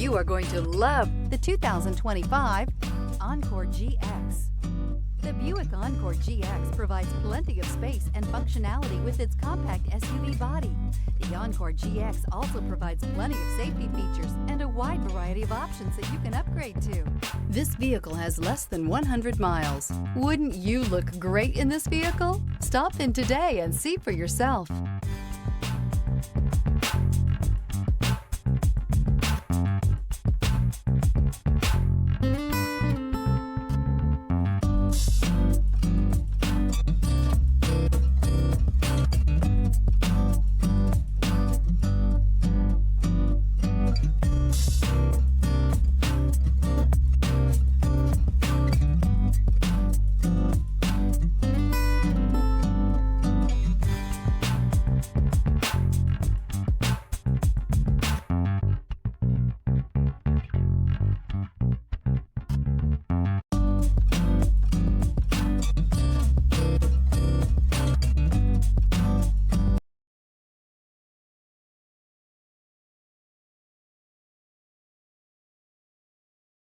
You are going to love the 2025 Encore GX. The Buick Encore GX provides plenty of space and functionality with its compact SUV body. The Encore GX also provides plenty of safety features and a wide variety of options that you can upgrade to. This vehicle has less than 100 miles. Wouldn't you look great in this vehicle? Stop in today and see for yourself.